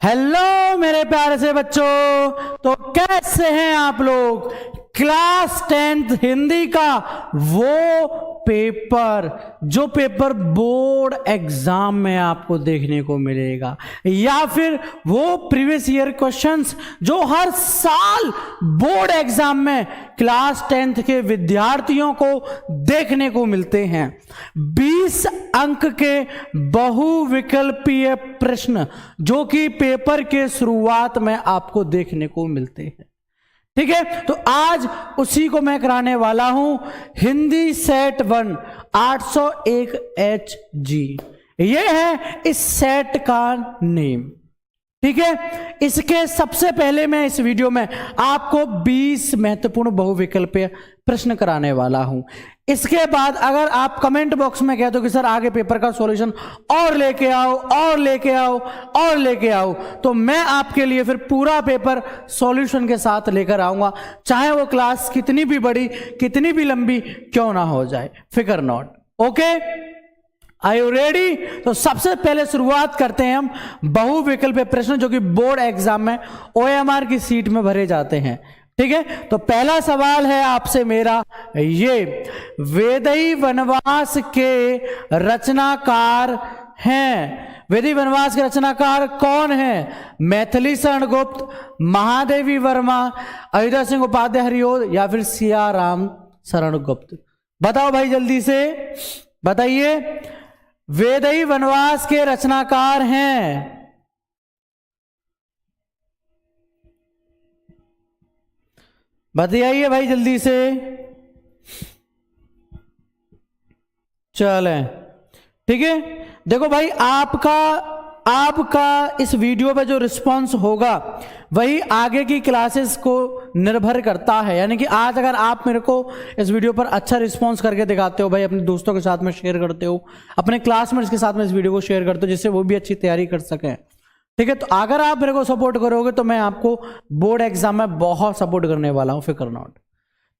Hello मेरे प्यारे से बच्चों, तो कैसे हैं आप लोग। क्लास 10th हिंदी का वो पेपर जो पेपर बोर्ड एग्जाम में आपको देखने को मिलेगा, या फिर वो प्रीवियस ईयर क्वेश्चंस जो हर साल बोर्ड एग्जाम में क्लास 10th के विद्यार्थियों को देखने को मिलते हैं। 20 अंक के बहुविकल्पीय प्रश्न जो कि पेपर के शुरुआत में आपको देखने को मिलते हैं। ठीक है, तो आज उसी को मैं कराने वाला हूं। हिंदी सेट 1 801 HG, ये है इस सेट का नेम। ठीक है, इसके सबसे पहले मैं इस वीडियो में आपको 20 महत्वपूर्ण बहुविकल्पीय प्रश्न कराने वाला हूं। इसके बाद अगर आप कमेंट बॉक्स में कहते हो कि सर आगे पेपर का सॉल्यूशन और लेके आओ और लेके आओ और लेके आओ, तो मैं आपके लिए फिर पूरा पेपर सॉल्यूशन के साथ लेकर आऊंगा, चाहे वो क्लास कितनी भी बड़ी कितनी भी लंबी क्यों ना हो जाए, फिकर not. Okay, are you ready? तो सबसे पहले शुरुआत करते हैं हम बहुविकल्पीय प्रश्न जो कि बोर्ड एग्जाम में OMR की सीट में भरे जाते हैं। ठीक है, तो पहला सवाल है आपसे मेरा ये, वेदई वनवास के रचनाकार हैं। वेदई वनवास के रचनाकार कौन है? मैथिली शरण गुप्त, महादेवी वर्मा, अयोध्या सिंह उपाध्याय हरिओद, या फिर सियाराम शरण गुप्त। बताओ भाई जल्दी से बताइए, वेदई वनवास के रचनाकार हैं। बताइए भाई जल्दी से। चलें, ठीक है, देखो भाई आपका इस वीडियो पे जो रिस्पांस होगा वही आगे की क्लासेस को निर्भर करता है। यानी कि आज अगर आप मेरे को इस वीडियो पर अच्छा रिस्पांस करके दिखाते हो भाई, अपने दोस्तों के साथ में शेयर करते हो, अपने क्लासमेट्स के साथ में इस वीडियो को शेयर करते हो जिससे वो भी अच्छी तैयारी कर सकें। ठीक है, तो अगर आप मेरे को सपोर्ट करोगे तो मैं आपको बोर्ड एग्जाम में बहुत सपोर्ट करने वाला हूं, फिकर नॉट।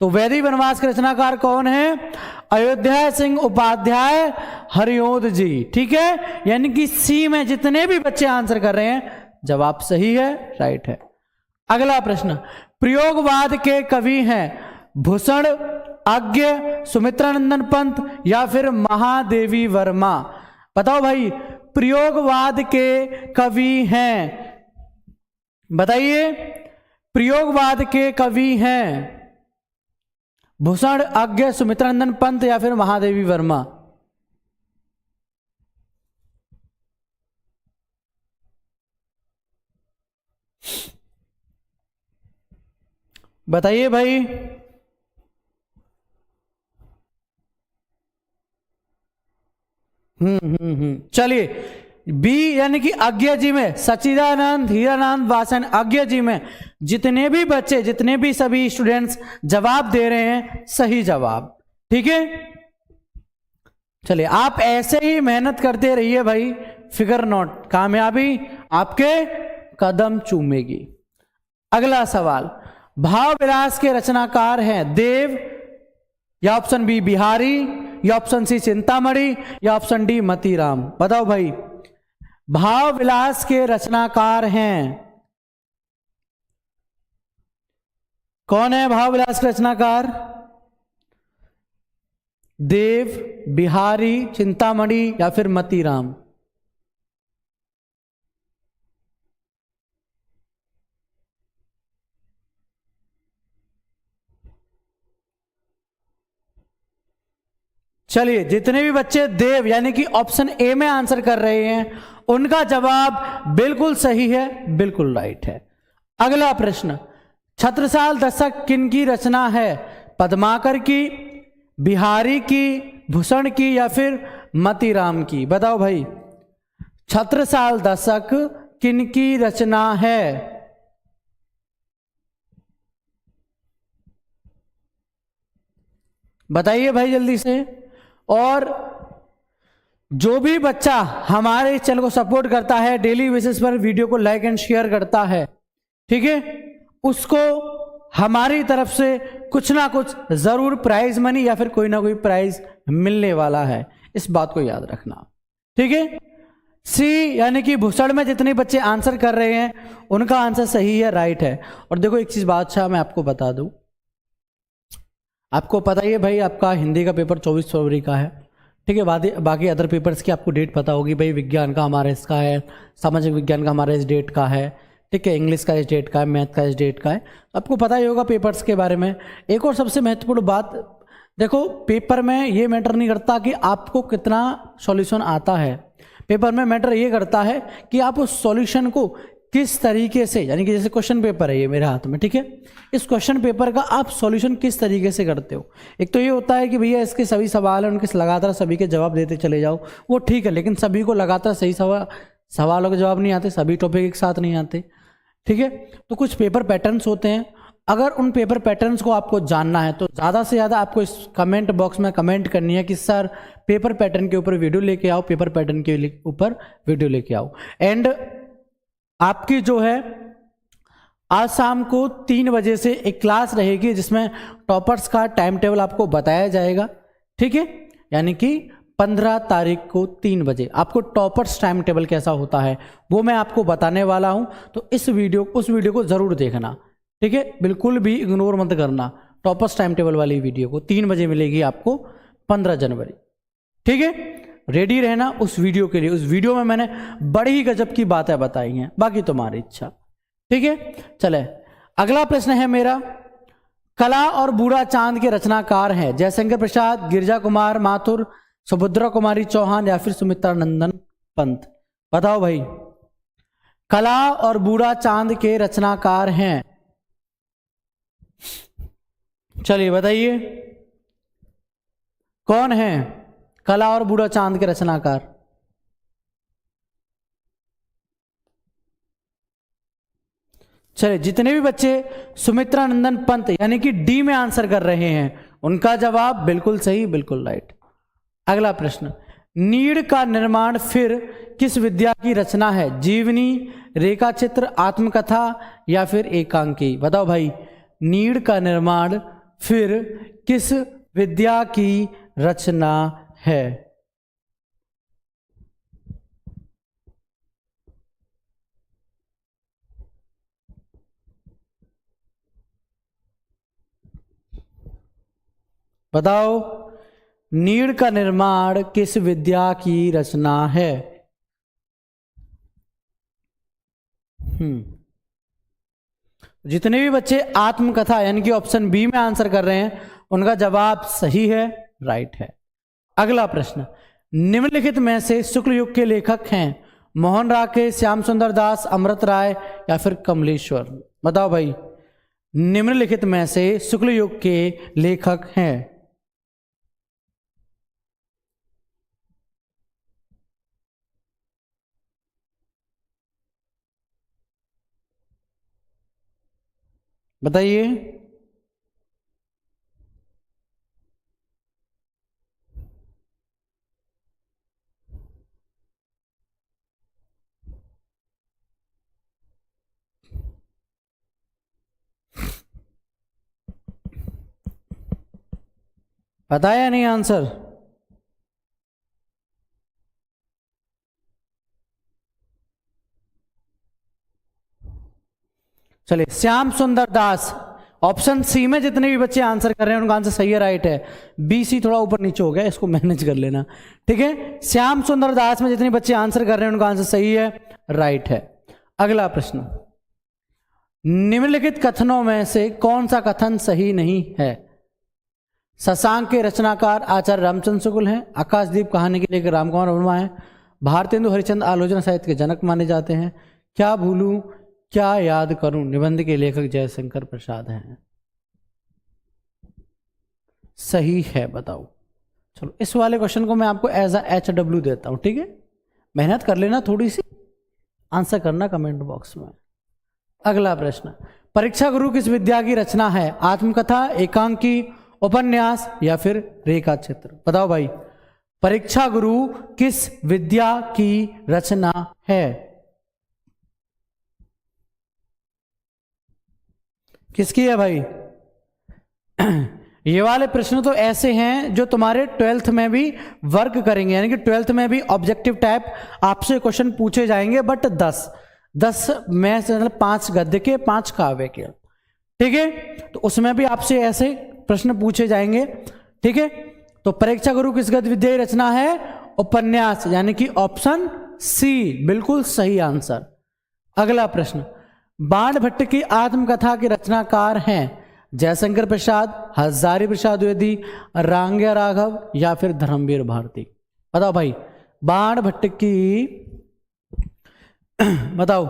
तो वेदई वनवास के रचनाकार कौन है? अयोध्या सिंह उपाध्याय हरिओद जी। ठीक है, यानी कि सी में जितने भी बच्चे आंसर कर रहे हैं जवाब सही है, राइट है। अगला प्रश्न, प्रयोगवाद के कवि हैं भूषण, अज्ञ, सुमित्रानंदन पंत, या फिर महादेवी वर्मा। बताओ भाई, प्रयोगवाद के कवि हैं, बताइए। प्रयोगवाद के कवि हैं भूषण, अज्ञ, सुमित्रानंदन पंत, या फिर महादेवी वर्मा। बताइए भाई। चलिए, बी यानी कि अज्ञ जी में सच्चिदानंद, हीरानंद, वासन, अज्ञ जी में जितने भी बच्चे, जितने भी सभी स्टूडेंट्स जवाब दे रहे हैं सही जवाब। ठीक है, चलिए आप ऐसे ही मेहनत करते रहिए भाई, फिकर नॉट, कामयाबी आपके कदम चूमेगी। अगला सवाल, भाव विलास के रचनाकार हैं देव, या ऑप्शन बी बिहारी, या ऑप्शन सी चिंतामणि, या ऑप्शन डी मतीराम। बताओ भाई, भाव विलास के रचनाकार हैं कौन है? भाव विलास के रचनाकार देव, बिहारी, चिंतामणि, या फिर मतीराम। चलिए, जितने भी बच्चे देव यानी कि ऑप्शन ए में आंसर कर रहे हैं उनका जवाब बिल्कुल सही है, बिल्कुल राइट है। अगला प्रश्न, छत्रसाल दशक किनकी रचना है? पद्माकर की, बिहारी की, भूषण की, या फिर मतीराम की। बताओ भाई, छत्रसाल दशक किनकी रचना है? बताइए भाई जल्दी से। और जो भी बच्चा हमारे इस चैनल को सपोर्ट करता है, डेली बेसिस पर वीडियो को लाइक एंड शेयर करता है, ठीक है, उसको हमारी तरफ से कुछ ना कुछ जरूर प्राइज मनी या फिर कोई ना कोई प्राइज मिलने वाला है, इस बात को याद रखना। ठीक है, सी यानी कि भूसड़ में जितने बच्चे आंसर कर रहे हैं उनका आंसर सही है, राइट है। और देखो एक चीज बादशाह मैं आपको बता दूं, आपको पता ही है भाई आपका हिंदी का पेपर 24 फरवरी का है, ठीक है। बाकी अदर पेपर्स की आपको डेट पता होगी भाई, विज्ञान का हमारा इसका है, सामाजिक विज्ञान का हमारा इस डेट का है, ठीक है, इंग्लिश का इस डेट का है, मैथ का इस डेट का है, आपको पता ही होगा पेपर्स के बारे में। एक और सबसे महत्वपूर्ण बात, देखो पेपर में ये मैटर नहीं करता कि आपको कितना सॉल्यूशन आता है, पेपर में मैटर ये करता है कि आप उस सॉल्यूशन को किस तरीके से, यानी कि जैसे क्वेश्चन पेपर है ये मेरे हाथ में, ठीक है, इस क्वेश्चन पेपर का आप सॉल्यूशन किस तरीके से करते हो। एक तो ये होता है कि भैया इसके सभी सवाल हैं, उनके लगातार सभी के जवाब देते चले जाओ, वो ठीक है, लेकिन सभी को लगातार सही सवालों के जवाब नहीं आते, सभी टॉपिक एक साथ नहीं आते, ठीक है। तो कुछ पेपर पैटर्न्स होते हैं, अगर उन पेपर पैटर्न्स को आपको जानना है तो ज़्यादा से ज़्यादा आपको इस कमेंट बॉक्स में कमेंट करनी है कि सर पेपर पैटर्न के ऊपर वीडियो लेके आओ, पेपर पैटर्न के ऊपर वीडियो लेके आओ। एंड आपकी जो है आज शाम को 3 बजे से एक क्लास रहेगी जिसमें टॉपर्स का टाइम टेबल आपको बताया जाएगा, ठीक है, यानी कि 15 तारीख को 3 बजे आपको टॉपर्स टाइम टेबल कैसा होता है वो मैं आपको बताने वाला हूं। तो उस वीडियो को जरूर देखना, ठीक है, बिल्कुल भी इग्नोर मत करना। टॉपर्स टाइम टेबल वाली वीडियो को 3 बजे मिलेगी आपको 15 जनवरी, ठीक है, रेडी रहना उस वीडियो के लिए। उस वीडियो में मैंने बड़ी ही गजब की बातें बताई हैं, बाकी तुम्हारी इच्छा, ठीक है। चले अगला प्रश्न है मेरा, कला और बूढ़ा चांद के रचनाकार हैं जयशंकर प्रसाद, गिरिजा कुमार माथुर, सुभद्रा कुमारी चौहान या फिर सुमित्रा नंदन पंत। बताओ भाई, कला और बूढ़ा चांद के रचनाकार हैं, चलिए बताइए कौन है कला और बूढ़ा चांद के रचनाकार। चलिए जितने भी बच्चे सुमित्रा नंदन पंत यानी कि डी में आंसर कर रहे हैं उनका जवाब बिल्कुल सही, बिल्कुल राइट। अगला प्रश्न, नीड़ का निर्माण फिर किस विद्या की रचना है, जीवनी, रेखा चित्र, आत्मकथा या फिर एकांकी। बताओ भाई, नीड़ का निर्माण फिर किस विद्या की रचना है। बताओ, नीड़ का निर्माण किस विद्या की रचना है। जितने भी बच्चे आत्मकथा यानी कि ऑप्शन बी में आंसर कर रहे हैं उनका जवाब सही है, राइट है। अगला प्रश्न, निम्नलिखित में से शुक्ल युग के लेखक हैं मोहन राकेश, श्याम सुंदर दास, अमृत राय या फिर कमलेश्वर। बताओ भाई, निम्नलिखित में से शुक्ल युग के लेखक हैं। बताइए, पता है या नहीं आंसर। चलिए, श्याम सुंदर दास, ऑप्शन सी में जितने भी बच्चे आंसर कर रहे हैं उनका आंसर सही है, राइट है। बी सी थोड़ा ऊपर नीचे हो गया, इसको मैनेज कर लेना, ठीक है। श्याम सुंदर दास में जितने बच्चे आंसर कर रहे हैं उनका आंसर सही है, राइट है। अगला प्रश्न, निम्नलिखित कथनों में से कौन सा कथन सही नहीं है। शशांक के रचनाकार आचार्य रामचंद्र शुक्ल हैं, आकाशदीप कहानी के लेकर रामकुमार वर्मा है, भारतेंदु हरिश्चंद्र आलोचना साहित्य के जनक माने जाते हैं, क्या भूलूं क्या याद करूं निबंध के लेखक जयशंकर प्रसाद हैं। सही है, बताओ। चलो इस वाले क्वेश्चन को मैं आपको एज अ HW देता हूं, ठीक है, मेहनत कर लेना थोड़ी सी, आंसर करना कमेंट बॉक्स में। अगला प्रश्न, परीक्षा गुरु किस विद्या की रचना है, आत्मकथा, एकांकी, उपन्यास या फिर रेखा चित्र। बताओ भाई, परीक्षा गुरु किस विद्या की रचना है। किसकी है भाई। ये वाले प्रश्न तो ऐसे हैं जो तुम्हारे 12th में भी वर्क करेंगे, यानी कि 12th में भी ऑब्जेक्टिव टाइप आपसे क्वेश्चन पूछे जाएंगे, बट 10 में से मतलब 5 गद्य के 5 काव्य के, ठीक है। तो उसमें भी आपसे ऐसे प्रश्न पूछे जाएंगे, ठीक है। तो परीक्षा गुरु किस गद्य विद्या की रचना है? उपन्यास, यानी कि ऑप्शन सी बिल्कुल सही आंसर। अगला प्रश्न, बाण भट्ट की आत्मकथा के रचनाकार हैं जयशंकर प्रसाद, हजारी प्रसाद द्विवेदी, रांगया राघव या फिर धर्मवीर भारती? बताओ भाई, बाण भट्ट की बताओ,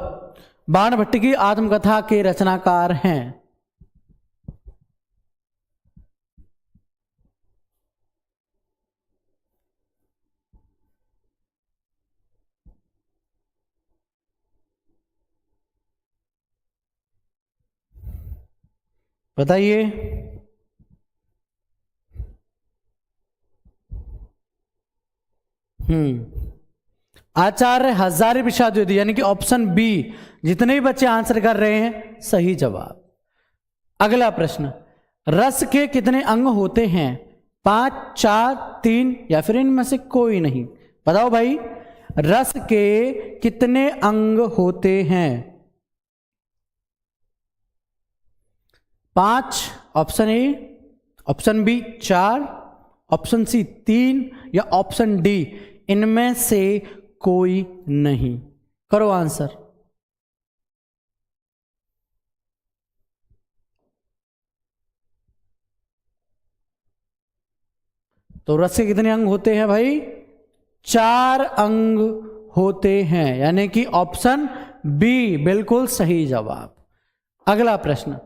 बाण भट्ट की आत्मकथा के रचनाकार हैं? बताइए। आचार्य हजारी प्रसाद द्विवेदी, यानी कि ऑप्शन बी। जितने भी बच्चे आंसर कर रहे हैं सही जवाब। अगला प्रश्न, रस के कितने अंग होते हैं? 5, 4, 3 या फिर इनमें से कोई नहीं? बताओ भाई, रस के कितने अंग होते हैं? 5 option A, option B 4, option C 3 या ऑप्शन डी इनमें से कोई नहीं? करो आंसर। तो रस के कितने अंग होते हैं भाई? 4 अंग होते हैं, यानी कि ऑप्शन बी बिल्कुल सही जवाब। अगला प्रश्न,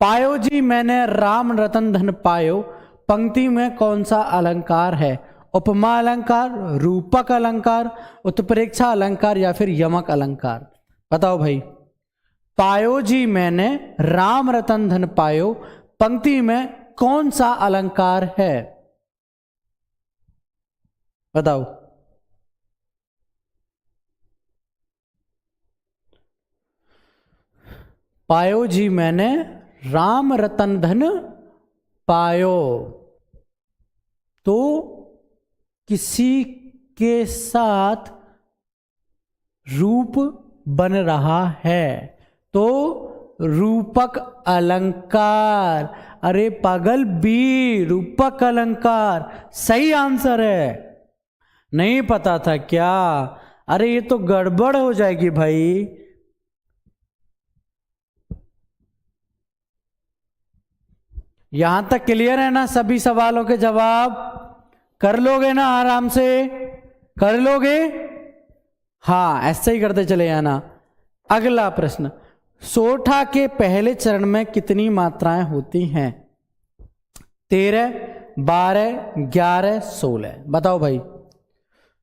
पायो जी मैंने राम रतन धन पायो, पंक्ति में कौन सा अलंकार है? उपमा अलंकार, रूपक अलंकार, उत्प्रेक्षा अलंकार या फिर यमक अलंकार? बताओ भाई, पायो जी मैंने राम रतन धन पायो, पंक्ति में कौन सा अलंकार है? बताओ। पायो जी मैंने राम रतन धन पायो, तो किसी के साथ रूप बन रहा है, तो रूपक अलंकार। अरे पागल बी, रूपक अलंकार सही आंसर है। नहीं पता था क्या? अरे ये तो गड़बड़ हो जाएगी भाई। यहां तक क्लियर है ना? सभी सवालों के जवाब कर लोगे ना? आराम से कर लोगे? हाँ, ऐसे ही करते चले जाना। अगला प्रश्न, सोठा के पहले चरण में कितनी मात्राएं होती हैं? 13, 12, 11, 16? बताओ भाई,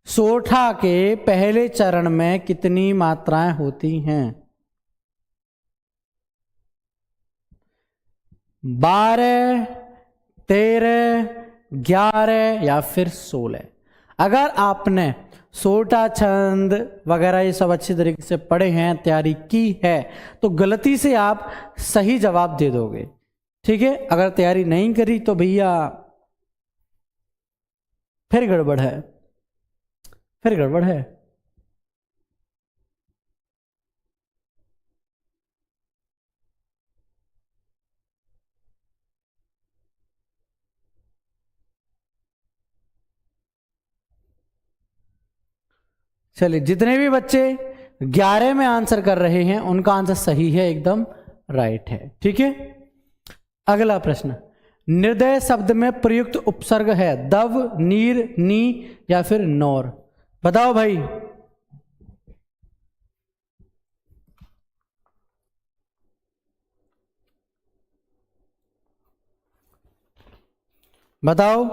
सोठा के पहले चरण में कितनी मात्राएं होती हैं? 12, 13, 11 या फिर 16? अगर आपने सोटा छंद वगैरह ये सब अच्छी तरीके से पढ़े हैं, तैयारी की है, तो गलती से आप सही जवाब दे दोगे, ठीक है। अगर तैयारी नहीं करी तो भैया फिर गड़बड़ है, फिर गड़बड़ है। चलिए, जितने भी बच्चे 11 में आंसर कर रहे हैं उनका आंसर सही है, एकदम राइट है, ठीक है। अगला प्रश्न, निर्दय शब्द में प्रयुक्त उपसर्ग है दव, नीर, नी या फिर नौर? बताओ भाई। बताओ।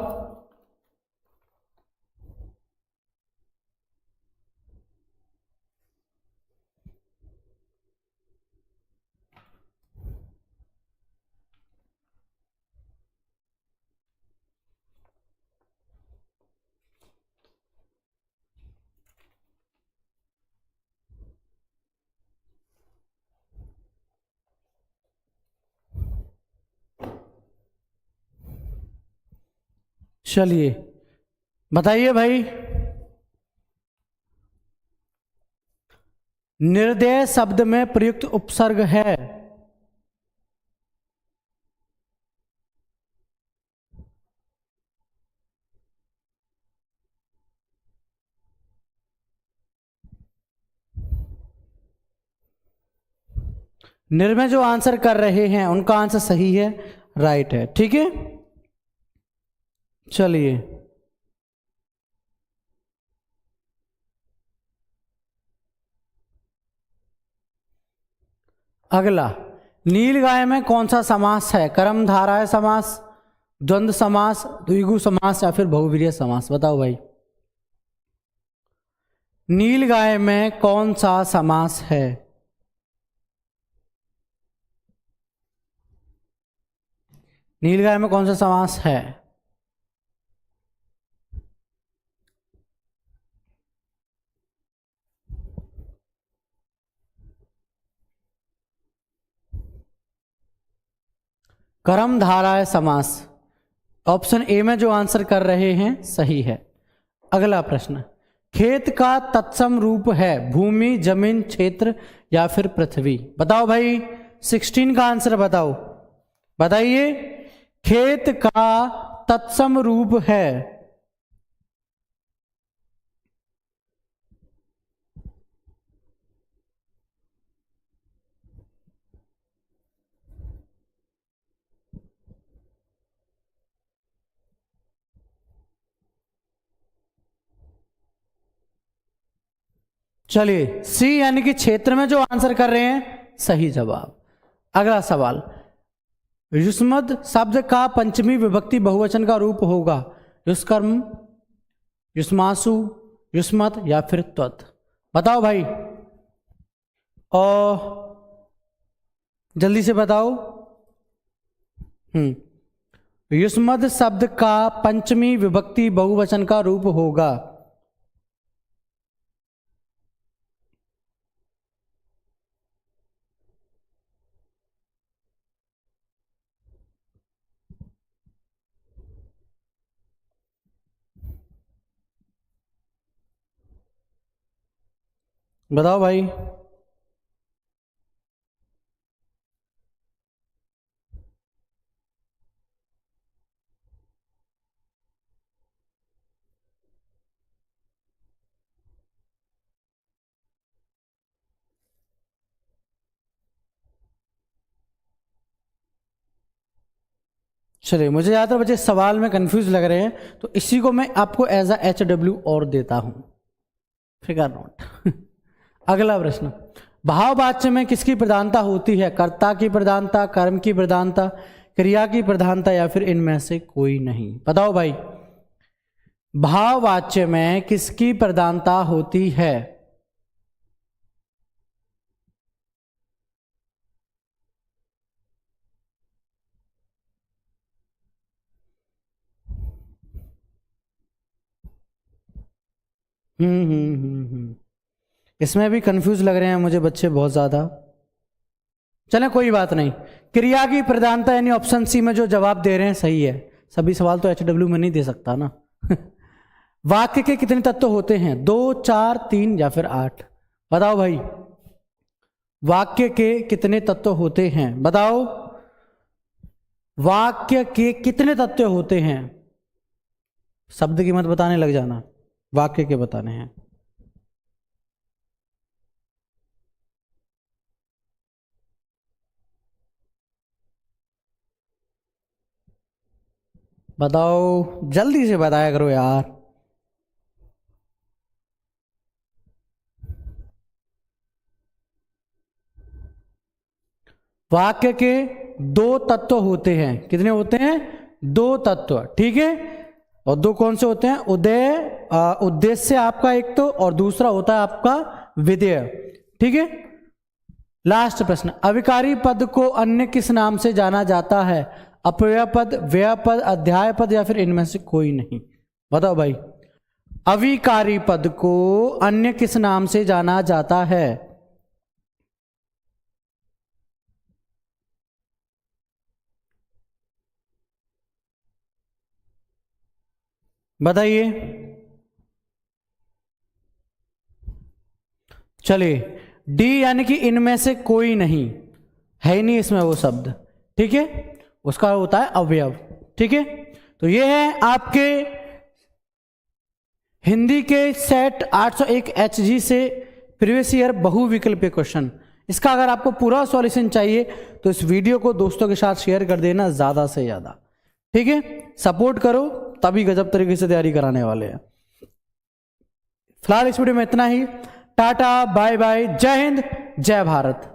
चलिए बताइए भाई, निर्देय शब्द में प्रयुक्त उपसर्ग है। निर्भय जो आंसर कर रहे हैं उनका आंसर सही है, राइट है, ठीक है। चलिए अगला, नीलगाय में कौन सा समास है? कर्मधारय समास, द्वंद्व समास, द्विगु समास या फिर बहुव्रीहि समास? बताओ भाई, नीलगाय में कौन सा समास है? नीलगाय में कौन सा समास है? कर्मधारय समास। ऑप्शन ए में जो आंसर कर रहे हैं सही है। अगला प्रश्न, खेत का तत्सम रूप है भूमि, जमीन, क्षेत्र या फिर पृथ्वी? बताओ भाई, 16 का आंसर बताओ, बताइए। खेत का तत्सम रूप है, चलिए सी यानी कि क्षेत्र में जो आंसर कर रहे हैं सही जवाब। अगला सवाल, युष्मद शब्द का पंचमी विभक्ति बहुवचन का रूप होगा युष्कर्म, युष्मासु, युष्मत या फिर त्वत्? बताओ भाई, और जल्दी से बताओ। युष्मद शब्द का पंचमी विभक्ति बहुवचन का रूप होगा, बताओ भाई। चलिए, मुझे ज़्यादातर बच्चे सवाल में कंफ्यूज लग रहे हैं तो इसी को मैं आपको एज अ HW और देता हूं, फिगर नोट। अगला प्रश्न, भाववाच्य में किसकी प्रधानता होती है? कर्ता की प्रधानता, कर्म की प्रधानता, क्रिया की प्रधानता या फिर इनमें से कोई नहीं? बताओ भाई, भाववाच्य में किसकी प्रधानता होती है? इसमें भी कंफ्यूज लग रहे हैं मुझे बच्चे बहुत ज्यादा। चलें कोई बात नहीं, क्रिया की प्रधानता यानी ऑप्शन सी में जो जवाब दे रहे हैं सही है। सभी सवाल तो HW में नहीं दे सकता ना। वाक्य के कितने तत्व होते हैं? 2, 4, 3 या फिर 8? बताओ भाई, वाक्य के कितने तत्व होते हैं? बताओ, वाक्य के कितने तत्व होते हैं? शब्द की मत बताने लग जाना, वाक्य के बताने हैं। बताओ, जल्दी से बताया करो यार। वाक्य के 2 तत्व होते हैं। कितने होते हैं? 2 तत्व, ठीक है। और 2 कौन से होते हैं? उद्देश्य आपका एक तो, और दूसरा होता है आपका विधेय, ठीक है। लास्ट प्रश्न, अविकारी पद को अन्य किस नाम से जाना जाता है? अपव्यय पद, व्यय पद, अध्याय पद या फिर इनमें से कोई नहीं? बताओ भाई, अविकारी पद को अन्य किस नाम से जाना जाता है? बताइए। चलिए, डी यानी कि इनमें से कोई नहीं है, ही नहीं इसमें वो शब्द, ठीक है, उसका होता है अवयव, ठीक है। तो ये है आपके हिंदी के सेट 801 HG से प्रीवियस ईयर बहुविकल्पीय क्वेश्चन। इसका अगर आपको पूरा सॉल्यूशन चाहिए तो इस वीडियो को दोस्तों के साथ शेयर कर देना ज्यादा से ज्यादा, ठीक है। सपोर्ट करो, तभी गजब तरीके से तैयारी कराने वाले हैं। फिलहाल इस वीडियो में इतना ही। टाटा बाय बाय, जय हिंद जय भारत।